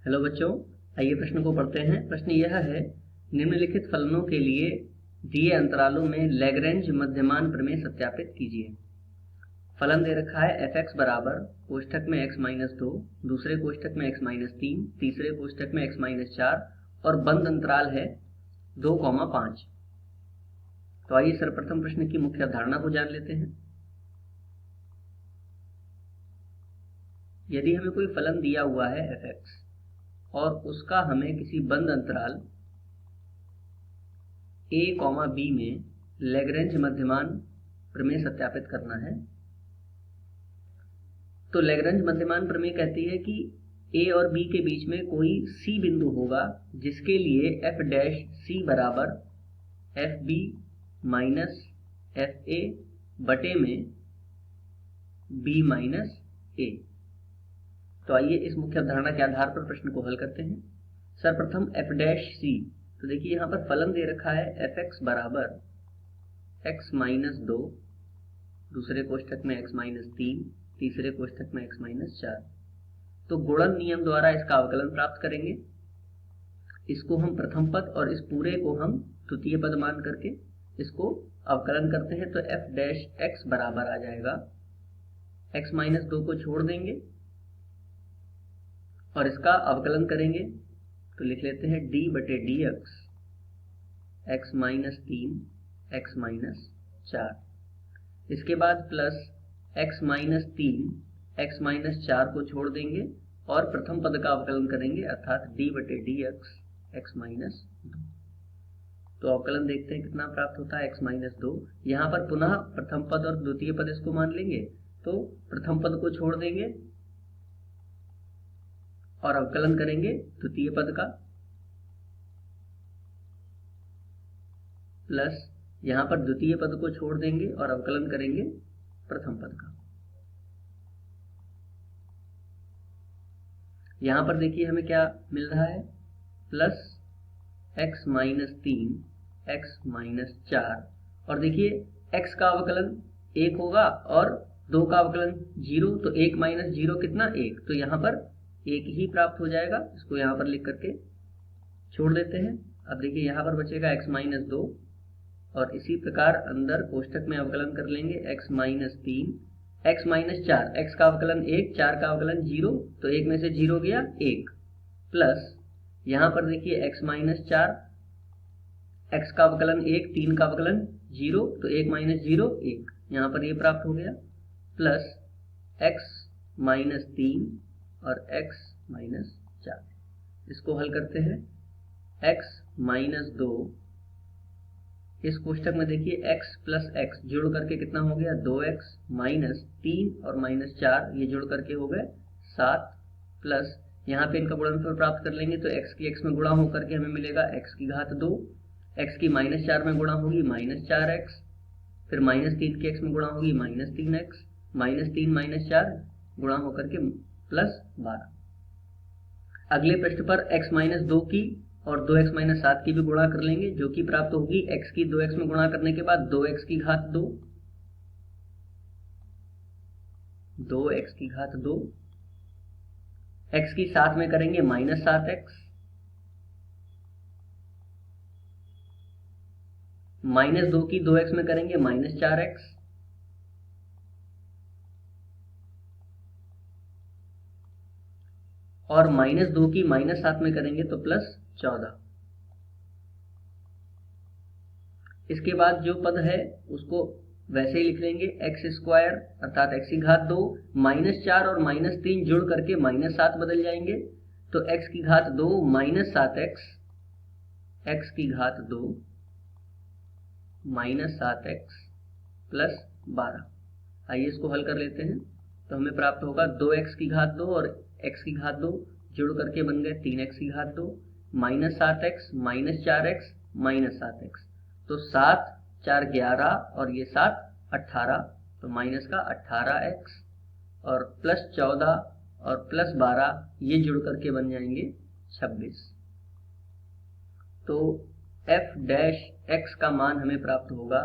Hello बच्चों, आइए प्रश्न को पढ़ते हैं। प्रश्न यह है, निम्नलिखित फलनों के लिए दिए अंतरालों में लैग्रेंज मध्यमान प्रमेय सत्यापित कीजिए। फलन दे रखा है एफ एक्स बराबर कोष्ठक में x माइनस 2, दूसरे कोष्ठक में x माइनस 3, तीसरे कोष्ठक में x माइनस 4 और बंद अंतराल है 2,5। तो आइए सर्वप्रथम प्रश्न की मुख्य अवधारणा को जान लेते हैं। यदि हमें कोई फलन दिया हुआ है एफ एक्स और उसका हमें किसी बंद अंतराल a, b में लैग्रेंज मध्यमान प्रमेय सत्यापित करना है, तो लैग्रेंज मध्यमान प्रमेय कहती है कि a और b के बीच में कोई c बिंदु होगा जिसके लिए f डैश c बराबर F B minus F A बटे में b माइनस ए। तो आइए इस मुख्य अवधारणा के आधार पर प्रश्न को हल करते हैं। सर्वप्रथम f डैश c, तो देखिए यहाँ पर फलन दे रखा है एफ एक्स बराबर x माइनस 2, दूसरे कोष्ठक में x माइनस 3, तीसरे कोष्ठक में x माइनस 4। तो गुणन नियम द्वारा इसका अवकलन प्राप्त करेंगे। इसको हम प्रथम पद और इस पूरे को हम द्वितीय पद मान करके इसको अवकलन करते हैं, तो f डैश x बराबर आ जाएगा x माइनस 2 को छोड़ देंगे और इसका अवकलन करेंगे तो लिख लेते हैं d बटे D x x minus 3 x minus 4। इसके बाद plus x minus 3 x minus 4 को छोड़ देंगे और प्रथम पद का अवकलन करेंगे अर्थात d बटे डी एक्स x माइनस 2। तो अवकलन देखते हैं कितना प्राप्त होता है x माइनस 2। यहाँ पर पुनः प्रथम पद और द्वितीय पद इसको मान लेंगे, तो प्रथम पद को छोड़ देंगे और अवकलन करेंगे द्वितीय पद का, प्लस यहाँ पर द्वितीय पद को छोड़ देंगे और अवकलन करेंगे प्रथम पद का। यहाँ पर देखिए हमें क्या मिल रहा है, plus x minus 3 x minus 4, और देखिए x का अवकलन 1 होगा और 2 का अवकलन 0, तो 1 माइनस 0 कितना 1, तो यहाँ पर 1 ही प्राप्त हो जाएगा। इसको यहाँ पर लिख करके छोड़ देते हैं। अब देखिए यहाँ पर बचेगा x माइनस 2 और इसी प्रकार अंदर कोष्ठक में अवकलन कर लेंगे x minus 3 x minus 4, x का अवकलन 1, 4 का अवकलन 0, तो 1 में से 0 गया 1, प्लस यहाँ पर देखिए x माइनस 4, x का अवकलन 1, 3 का अवकलन 0, तो 1 माइनस 0 1, यहाँ पर ये प्राप्त हो गया, प्लस x माइनस 3 और x माइनस 4। इसको हल करते हैं, x माइनस 2, इस कोष्ठक में देखिए x प्लस x जोड़ करके कितना हो गया 2x माइनस 3 और माइनस 4, ये जोड़ करके हो गए 7, प्लस यहाँ पे इनका गुणनफल प्राप्त कर लेंगे तो x की x में गुणा होकर के हमें मिलेगा x की घात 2, x की माइनस 4 में गुणा होगी माइनस 4x, फिर माइनस 3 की x में गुणा होगी माइनस 3x, माइनस 3 माइनस 4 गुणा होकर के प्लस 12। अगले पृष्ठ पर x माइनस 2 की और 2x माइनस 7 की भी गुणा कर लेंगे, जो कि प्राप्त होगी x की 2x में गुणा करने के बाद 2x की घात 2, 2x की घात 2, x की 7 में करेंगे माइनस 7x, माइनस 2 की 2x में करेंगे माइनस 4x, और माइनस 2 की माइनस 7 में करेंगे तो प्लस 14। इसके बाद जो पद है उसको वैसे ही लिख लेंगे x स्क्वायर अर्थात x की घात 2 माइनस 4 और माइनस 3 जुड़ करके माइनस 7 बदल जाएंगे, तो x की घात 2 माइनस 7x, x की घात 2 माइनस 7x प्लस 12। आइए इसको हल कर लेते हैं, तो हमें प्राप्त होगा 2x की घात 2 और x की घात 2 जुड़ करके बन गए 3x की घात 2 minus 7x minus 4x minus 7x, तो 7 4 11 और ये 7 18, तो माइनस का 18x और प्लस 14 और प्लस 12 ये जुड़ करके बन जाएंगे 26। तो f डैश x का मान हमें प्राप्त होगा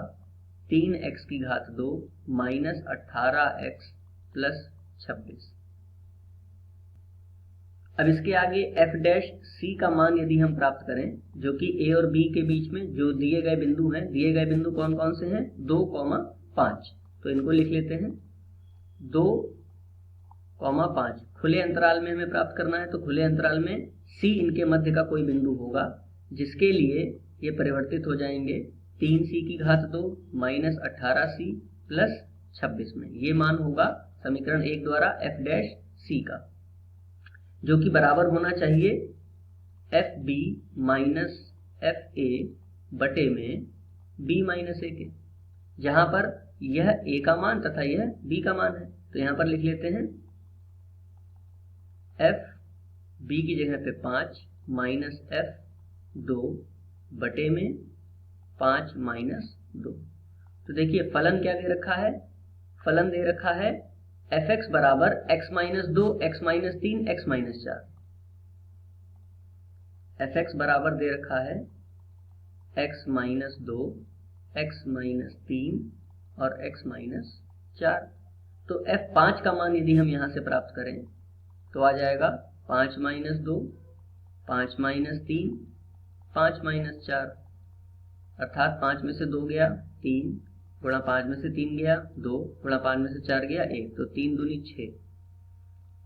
3x की घात 2 माइनस 18x प्लस 26। अब इसके आगे एफ डैश सी का मान यदि हम प्राप्त करें, जो कि ए और बी के बीच में जो दिए गए बिंदु हैं, दिए गए बिंदु कौन कौन से हैं, 2,5, तो इनको लिख लेते हैं 2,5 खुले अंतराल में हमें प्राप्त करना है। तो खुले अंतराल में सी इनके मध्य का कोई बिंदु होगा, जिसके लिए ये परिवर्तित हो जाएंगे 3c की घात 2 माइनस 18c प्लस 26 में। ये मान होगा समीकरण 1 द्वारा एफ डैश सी का, जो कि बराबर होना चाहिए F B minus F A बटे में बी माइनस ए के, जहां पर यह ए का मान तथा यह बी का मान है। तो यहां पर लिख लेते हैं एफ बी की जगह पे 5 माइनस एफ 2 बटे में 5 माइनस 2। तो देखिए फलन क्या दे रखा है, फलन दे रखा है एफ एक्स बराबर x minus 2 x minus 3 x minus 4। F x बराबर दे रखा है एक्स माइनस 2 एक्स माइनस 3 और एक्स माइनस 4। तो एफ 5 का मान यदि हम यहां से प्राप्त करें तो आ जाएगा 5 माइनस 2 5 माइनस 3 5 माइनस 4, अर्थात 5 में से 2 गया 3 गुणा 5 में से 3 गया 2 गुणा 5 में से 4 गया 1, तो 3 दूनी 6।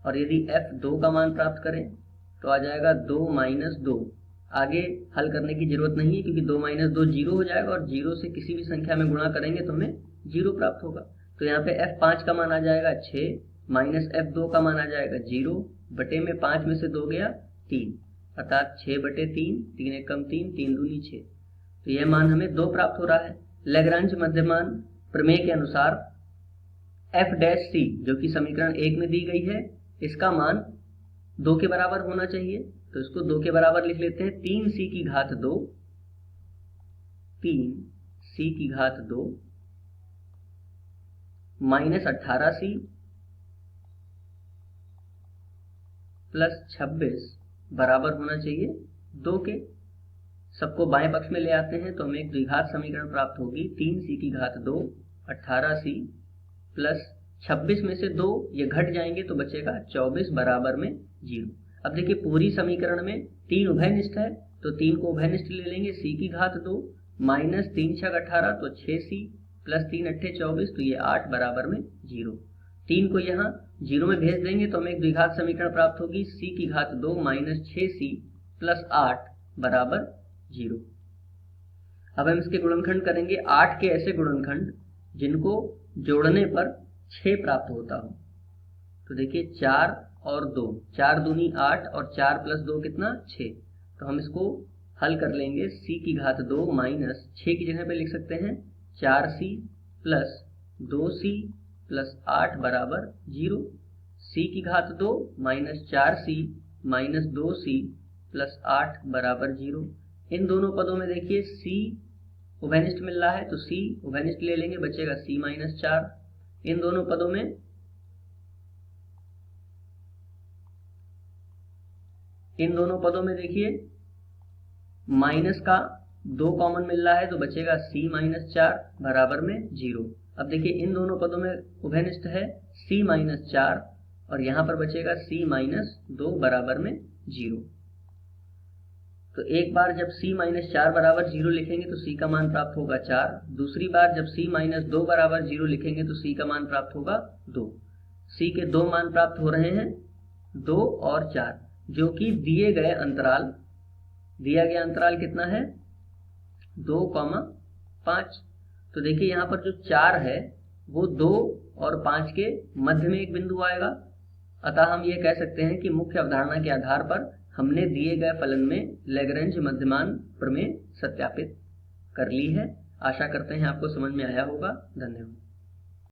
और यदि f 2 का मान प्राप्त करें तो आ जाएगा 2 माइनस 2। आगे हल करने की जरूरत नहीं है, क्योंकि 2 माइनस 2 जीरो हो जाएगा और जीरो से किसी भी संख्या में गुणा करेंगे तो हमें जीरो प्राप्त होगा। तो यहाँ पे f 5 का मान आ जाएगा 6 माइनस f 2 का मान आ जाएगा 0 बटे में 5 में से 2 गया 3, अर्थात 6 बटे 3, 3 एक कम 3, 3 दूनी 6। तो यह मान हमें 2 प्राप्त हो रहा है। लैग्रांज मध्यमान प्रमेय के अनुसार एफ डैश सी, जो कि समीकरण 1 में दी गई है, इसका मान 2 के बराबर होना चाहिए। तो इसको 2 के बराबर लिख लेते हैं 3c की घात 2 3c की घात 2 माइनस 18c प्लस 26 बराबर होना चाहिए 2 के। सबको बाएं पक्ष में ले आते हैं तो हमें एक द्विघात समीकरण प्राप्त होगी 3c की घात 2 18c प्लस 26 में से 2 ये घट जाएंगे तो बचेगा 24 बराबर में 0। अब देखिए पूरी समीकरण में 3 उभयनिष्ठ है, तो 3 को उभयनिष्ठ ले लेंगे c की घात 2 माइनस 3 छक 18 तो 6c प्लस 3 अट्ठे 24, तो ये 8 बराबर में 0। 3 को यहाँ 0 में भेज देंगे तो हमें एक द्विघात समीकरण प्राप्त होगी c की घात 2 माइनस 6c प्लस 8 बराबर 0। अब हम इसके गुणनखंड करेंगे 8 के ऐसे गुणनखंड जिनको जोड़ने पर 6 प्राप्त होता हो। तो देखिए 4 और 2, 4 दूनी 8 और 4 प्लस 2 कितना 6। तो हम इसको हल कर लेंगे c की घात 2 माइनस 6 की जगह पे लिख सकते हैं 4c प्लस 2c प्लस 8 बराबर 0। c की घात 2 minus 4c minus 2c plus 8 बराबर 0। इन दोनों पदों में देखिए c उभयनिष्ठ मिल रहा है तो c उभयनिष्ठ ले लेंगे, बचेगा c माइनस 4। इन दोनों पदों में देखिए माइनस का 2 कॉमन मिल रहा है तो बचेगा c माइनस 4 बराबर में 0। अब देखिए इन दोनों पदों में उभयनिष्ठ है c माइनस 4 और यहाँ पर बचेगा c माइनस 2 बराबर में 0। तो एक बार जब c माइनस 4 बराबर 0 लिखेंगे तो c का मान प्राप्त होगा 4। दूसरी बार जब c माइनस 2 बराबर 0 लिखेंगे तो c का मान प्राप्त होगा 2। c के 2 मान प्राप्त हो रहे हैं 2 और 4, जो कि दिए गए अंतराल, दिया गया अंतराल कितना है 2,5। तो देखिए यहाँ पर जो 4 है वो 2 और 5 के मध्य में एक बिंदु आएगा। अतः हम ये कह सकते हैं कि मुख्य अवधारणा के आधार पर हमने दिए गए फलन में लैग्रेंज मध्यमान प्रमेय सत्यापित कर ली है। आशा करते हैं आपको समझ में आया होगा। धन्यवाद।